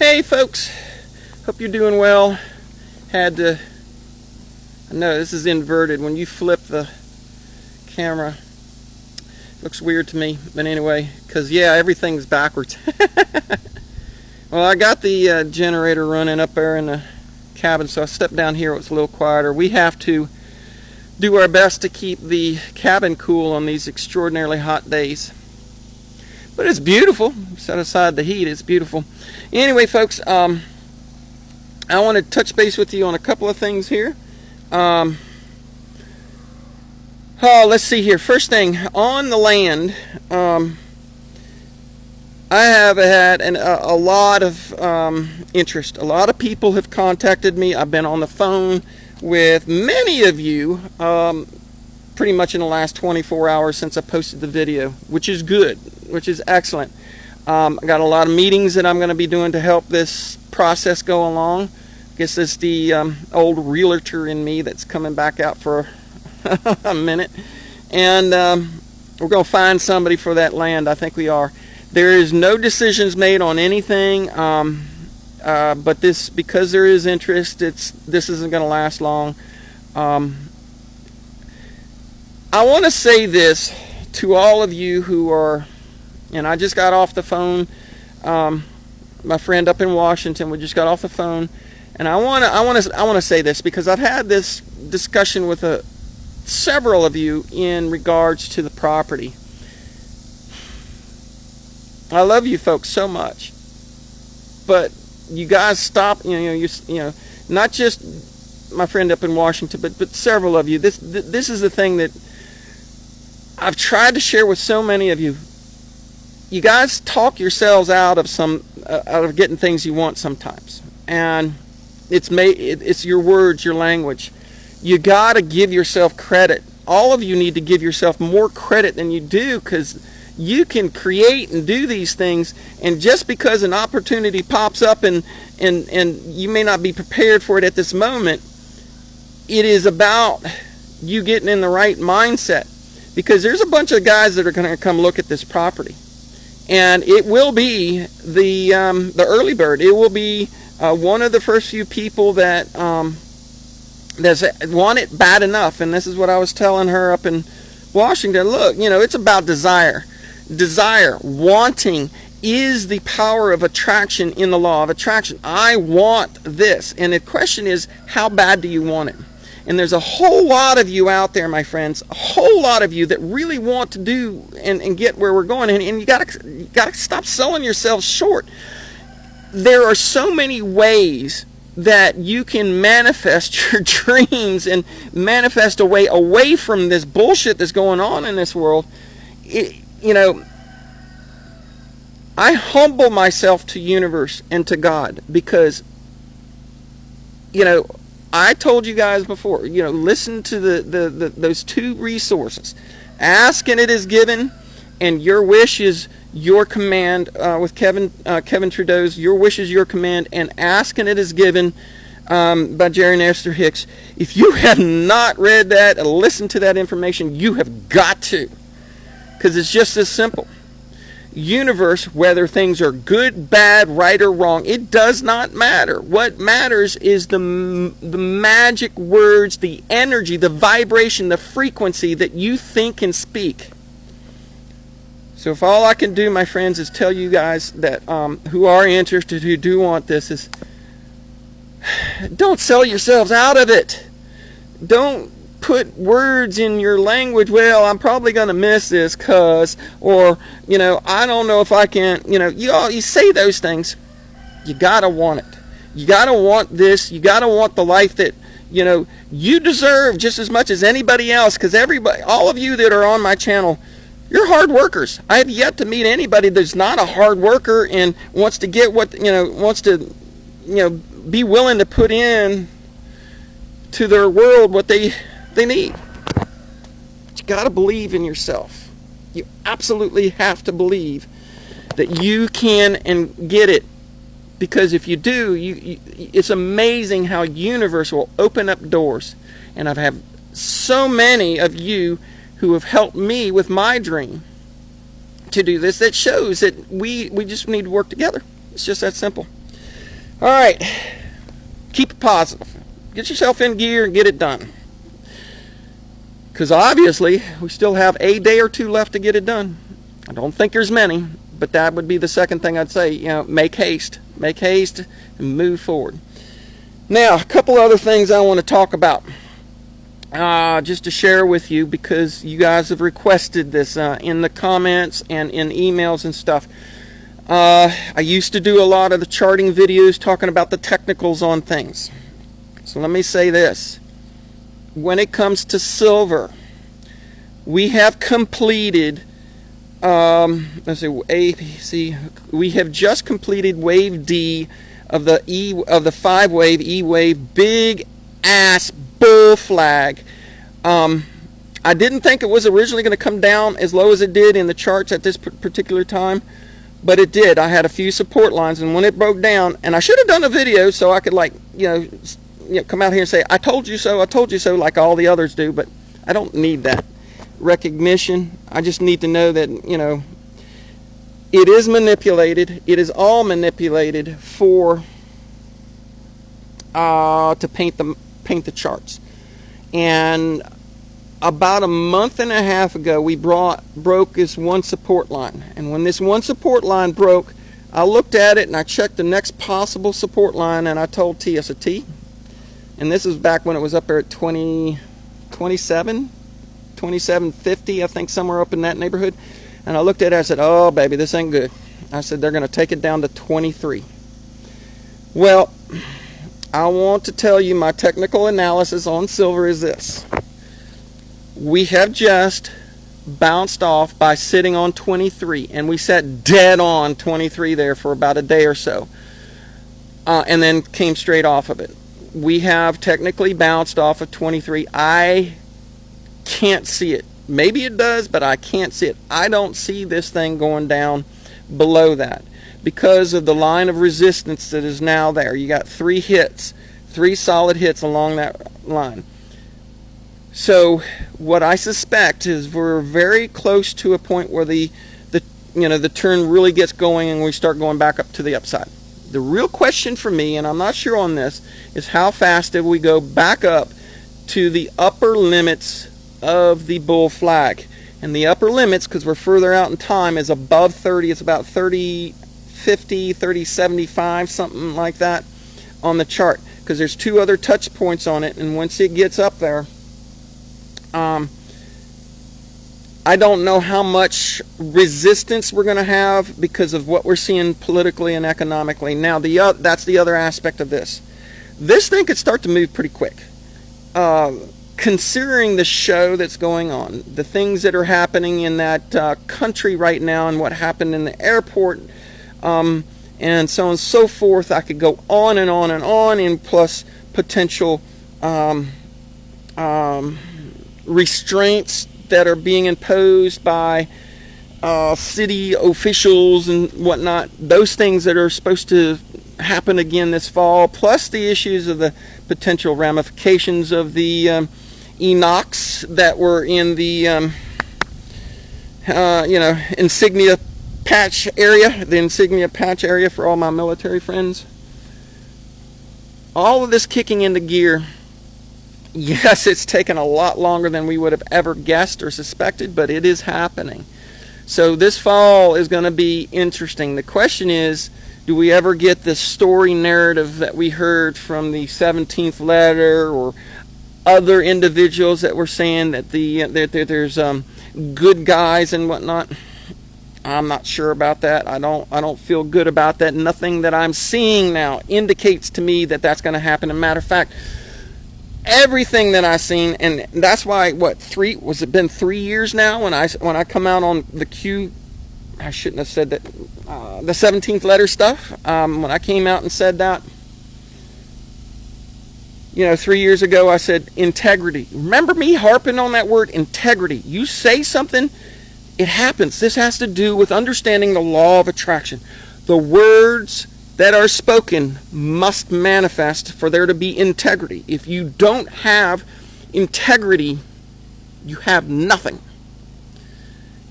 Hey folks, hope you're doing well. I know this is inverted. When you flip the camera, it looks weird to me, but anyway, because yeah, everything's backwards. Well, I got the generator running up there in the cabin, so I stepped down here. It's a little quieter. We have to do our best to keep the cabin cool on these extraordinarily hot days. But it's beautiful. Set aside the heat, it's beautiful. Anyway, folks, I want to touch base with you on a couple of things here. Let's see here. First thing, on the land, I have had a lot of interest. A lot of people have contacted me. I've been on the phone with many of you pretty much in the last 24 hours since I posted the video, which is good, which is excellent. I got a lot of meetings that I'm going to be doing to help this process go along. I guess it's the old realtor in me that's coming back out for a minute. And we're going to find somebody for that land. I think we are. There is no decisions made on anything, but because there is interest, this isn't going to last long. I want to say this to all of you who are, and I just got off the phone. My friend up in Washington, we just got off the phone, and I want to say this because I've had this discussion with several of you in regards to the property. I love you folks so much, but you guys stop. You know, not just my friend up in Washington, but several of you. This is the thing that I've tried to share with so many of you. You guys talk yourselves out of getting things you want sometimes, and it's your words, your language. You got to give yourself credit. All of you need to give yourself more credit than you do, because you can create and do these things, and just because an opportunity pops up and you may not be prepared for it at this moment, it is about you getting in the right mindset, because there's a bunch of guys that are going to come look at this property, and it will be the early bird. It will be one of the first few people that want it bad enough. And this is what I was telling her up in Washington. Look, it's about desire. Desire, wanting, is the power of attraction in the law of attraction. I want this. And the question is, how bad do you want it? And there's a whole lot of you out there, my friends, a whole lot of you that really want to do and get where we're going. And you gotta stop selling yourselves short. There are so many ways that you can manifest your dreams and manifest a way away from this bullshit that's going on in this world. I humble myself to universe and to God, because I told you guys before, listen to those two resources. Ask and it is given, and your wish is your command, with Kevin Trudeau's Your Wish is Your Command, and Ask and It Is Given by Jerry and Esther Hicks. If you have not read that and listened to that information, you have got to, because it's just as simple. Universe, whether things are good, bad, right, or wrong, it does not matter. What matters is the magic words, the energy, the vibration, the frequency that you think and speak. So if all I can do, my friends, is tell you guys that who are interested, who do want this, is don't sell yourselves out of it. Don't put words in your language, well, I'm probably going to miss this or I don't know if I can, you say those things. You got to want it. You got to want this. You got to want the life that, you deserve just as much as anybody else, because all of you that are on my channel, you're hard workers. I have yet to meet anybody that's not a hard worker and wants to get wants to, be willing to put in to their world what they need. But you got to believe in yourself. You absolutely have to believe that you can and get it, because if you do, it's amazing how universe will open up doors. And I've had so many of you who have helped me with my dream to do this. That shows that we just need to work together. It's just that simple. All right, keep it positive. Get yourself in gear and get it done. Because obviously, we still have a day or two left to get it done. I don't think there's many, but that would be the second thing I'd say. Make haste. Make haste and move forward. Now, a couple other things I want to talk about. Just to share with you, because you guys have requested this in the comments and in emails and stuff. I used to do a lot of the charting videos talking about the technicals on things. So let me say this. When it comes to silver, we have completed, let's see, A, B, C. We have just completed wave D of the 5-wave E wave big ass bull flag. I didn't think it was originally going to come down as low as it did in the charts at this particular time. But it did. I had a few support lines, and when it broke down, and I should have done a video so I could, come out here and say, I told you so, like all the others do, but I don't need that recognition. I just need to know that, it is manipulated. It is all manipulated for, to paint the charts. And about a month and a half ago, we broke this one support line. And when this one support line broke, I looked at it and I checked the next possible support line, and I told T, I said, T, and this was back when it was up there at 27.50, I think, somewhere up in that neighborhood. And I looked at it, I said, oh, baby, this ain't good. I said, they're going to take it down to 23. Well, I want to tell you my technical analysis on silver is this. We have just bounced off by sitting on 23, and we sat dead on 23 there for about a day or so, and then came straight off of it. We have technically bounced off of 23. I can't see it. Maybe it does, but I can't see it. I don't see this thing going down below that because of the line of resistance that is now there. You got three solid hits along that line. So what I suspect is we're very close to a point where the turn really gets going and we start going back up to the upside. The real question for me, and I'm not sure on this, is how fast do we go back up to the upper limits of the bull flag. And the upper limits, because we're further out in time, is above 30. It's about 30.50, 30.75, something like that on the chart, because there's two other touch points on it, and once it gets up there, I don't know how much resistance we're going to have because of what we're seeing politically and economically. Now, that's the other aspect of this. This thing could start to move pretty quick. Considering the show that's going on, the things that are happening in that country right now and what happened in the airport, and so on and so forth, I could go on and on and on, and plus potential restraints that are being imposed by city officials and whatnot, those things that are supposed to happen again this fall, plus the issues of the potential ramifications of the Enochs that were in the insignia patch area for all my military friends. All of this kicking into gear. Yes, it's taken a lot longer than we would have ever guessed or suspected, but it is happening. So this fall is going to be interesting. The question is, do we ever get the story narrative that we heard from the 17th letter or other individuals that were saying that there's good guys and whatnot? I'm not sure about that. I don't feel good about that. Nothing that I'm seeing now indicates to me that that's going to happen. As a matter of fact, everything that I've seen, and that's why was it been 3 years now when I come out on the Q, I shouldn't have said that, the 17th letter stuff, when I came out and said that, 3 years ago I said integrity. Remember me harping on that word integrity. You say something, it happens. This has to do with understanding the law of attraction. The words that are spoken must manifest for there to be integrity. If you don't have integrity, you have nothing.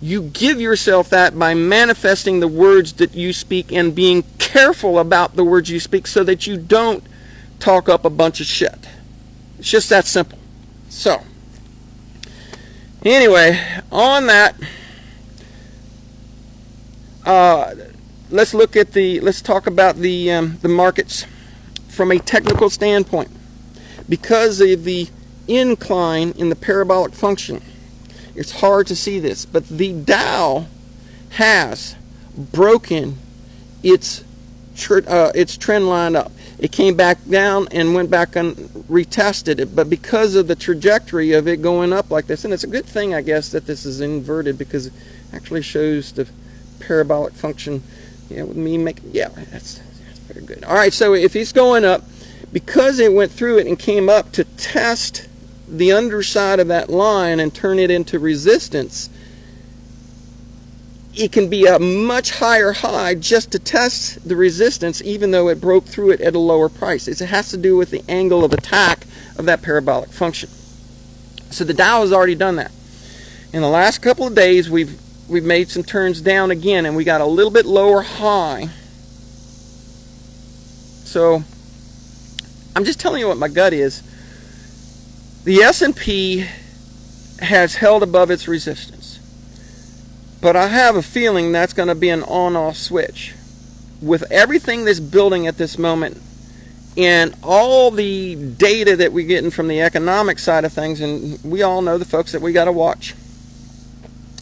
You give yourself that by manifesting the words that you speak and being careful about the words you speak so that you don't talk up a bunch of shit. It's just that simple. So, anyway, on that, let's talk about the markets from a technical standpoint. Because of the incline in the parabolic function, it's hard to see this, but the Dow has broken its trend line up. It came back down and went back and retested it, but because of the trajectory of it going up like this, and it's a good thing, I guess, that this is inverted because it actually shows the parabolic function. That's very good. All right, so if it's going up, because it went through it and came up to test the underside of that line and turn it into resistance, it can be a much higher high just to test the resistance, even though it broke through it at a lower price. It has to do with the angle of attack of that parabolic function. So the Dow has already done that. In the last couple of days, we've made some turns down again, and we got a little bit lower high. So I'm just telling you what my gut is. The S&P has held above its resistance, but I have a feeling that's going to be an on-off switch. With everything that's building at this moment and all the data that we're getting from the economic side of things, and we all know the folks that we got to watch.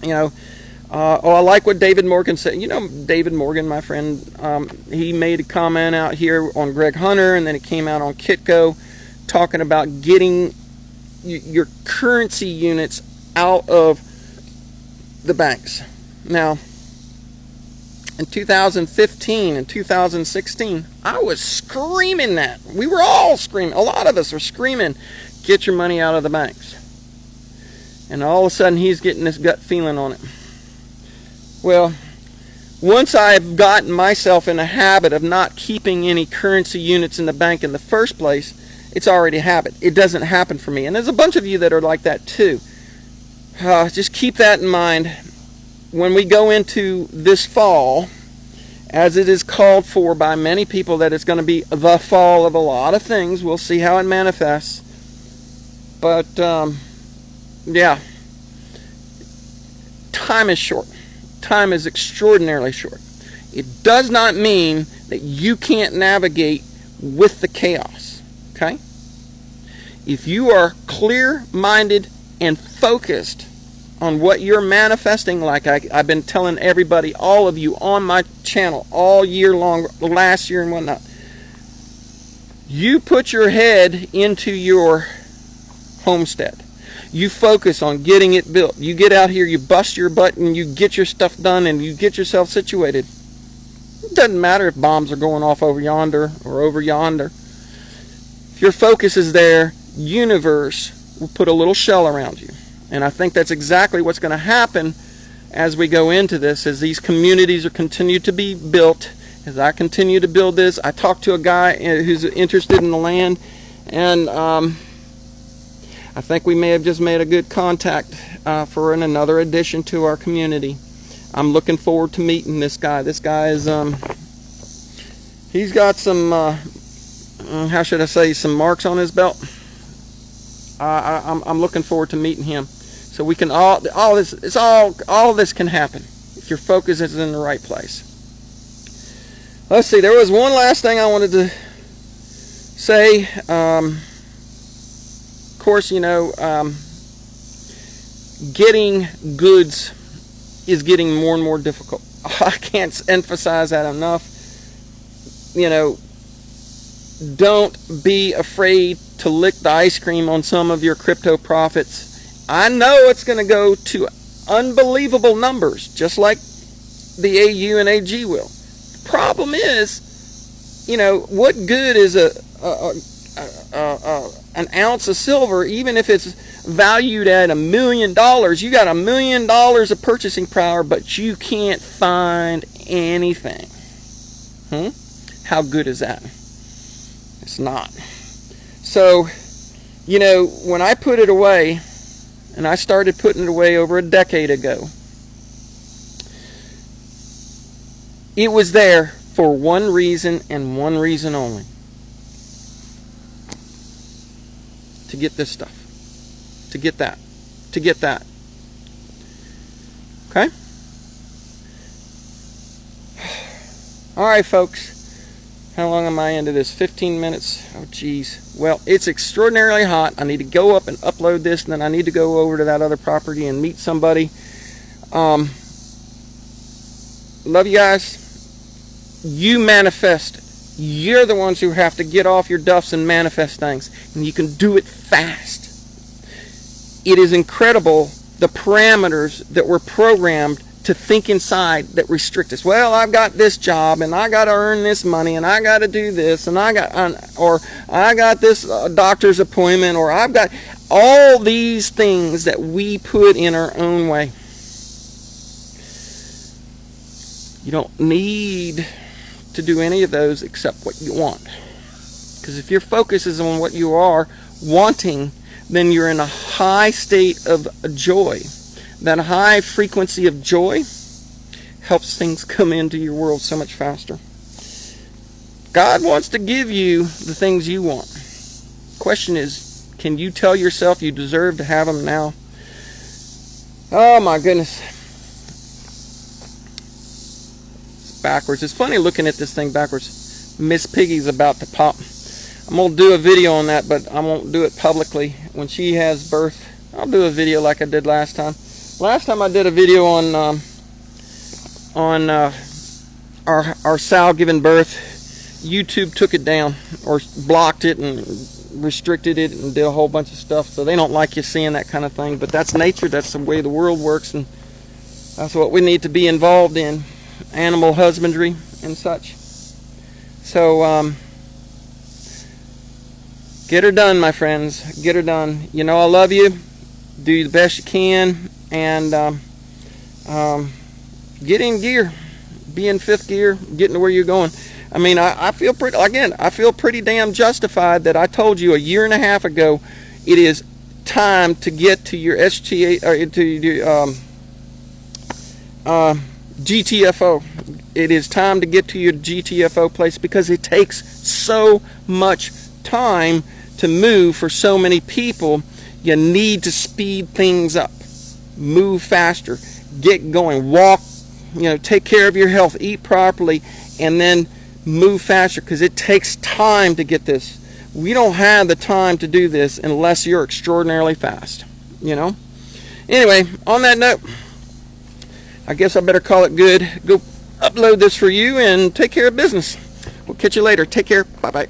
I like what David Morgan said. David Morgan, my friend, he made a comment out here on Greg Hunter, and then it came out on Kitco, talking about getting your currency units out of the banks. Now, in 2015 and 2016, I was screaming that. We were all screaming. A lot of us were screaming, get your money out of the banks. And all of a sudden, he's getting this gut feeling on it. Well, once I've gotten myself in a habit of not keeping any currency units in the bank in the first place, it's already a habit. It doesn't happen for me. And there's a bunch of you that are like that too. Just keep that in mind. When we go into this fall, as it is called for by many people that it's going to be the fall of a lot of things, we'll see how it manifests. But, time is short. Time is extraordinarily short. It does not mean that you can't navigate with the chaos. Okay? If you are clear-minded and focused on what you're manifesting, like I've been telling everybody, all of you on my channel all year long, last year and whatnot, you put your head into your homestead. You focus on getting it built. You get out here, you bust your butt, and you get your stuff done, and you get yourself situated. It doesn't matter if bombs are going off over yonder or over yonder. If your focus is there, universe will put a little shell around you. And I think that's exactly what's going to happen as we go into this, as these communities are continue to be built, as I continue to build this. I talked to a guy who's interested in the land, and I think we may have just made a good contact for another addition to our community. I'm looking forward to meeting this guy. This guy is, he's got some, how should I say, some marks on his belt. I'm looking forward to meeting him. So we can all this can happen if your focus is in the right place. Let's see. There was one last thing I wanted to say. Of course, getting goods is getting more and more difficult. I can't emphasize that enough. Don't be afraid to lick the ice cream on some of your crypto profits. I know it's going to go to unbelievable numbers, just like the AU and AG will. The problem is, what good is an ounce of silver, even if it's valued at $1 million? You got $1 million of purchasing power, but you can't find anything. How good is that? It's not. So, when I put it away, and I started putting it away over a decade ago, It was there for one reason and one reason only. To get this stuff. To get that. To get that. Okay? Alright, folks. How long am I into this? 15 minutes? Oh, geez. Well, it's extraordinarily hot. I need to go up and upload this, and then I need to go over to that other property and meet somebody. Love you guys. You manifest it. You're the ones who have to get off your duffs and manifest things. And you can do it fast. It is incredible the parameters that were programmed to think inside that restrict us. Well, I've got this job, and I got to earn this money, and I got to do this, and I got this doctor's appointment, or I've got all these things that we put in our own way. You don't need to do any of those except what you want. Because if your focus is on what you are wanting, then you're in a high state of joy. That high frequency of joy helps things come into your world so much faster. God wants to give you the things you want. Question is, can you tell yourself you deserve to have them now? Oh my goodness. It's backwards. It's funny looking at this thing backwards. Miss Piggy's about to pop. I'm going to do a video on that, but I won't do it publicly. When she has birth, I'll do a video like I did last time. Last time I did a video on our sow giving birth. YouTube took it down or blocked it and restricted it and did a whole bunch of stuff. So they don't like you seeing that kind of thing. But that's nature. That's the way the world works, and that's what we need to be involved in. Animal husbandry and such. So get her done, my friends. Get her done. You know I love you. Do the best you can. And get in gear, be in fifth gear, getting to where you're going. I mean, I feel pretty damn justified that I told you a year and a half ago it is time to get to your STA or to your GTFO. It is time to get to your GTFO place because it takes so much time to move for so many people. You need to speed things up. Move faster, get going, walk, take care of your health, eat properly, and then move faster because it takes time to get this. We don't have the time to do this unless you're extraordinarily fast, Anyway, on that note, I guess I better call it good. Go upload this for you and take care of business. We'll catch you later. Take care. Bye-bye.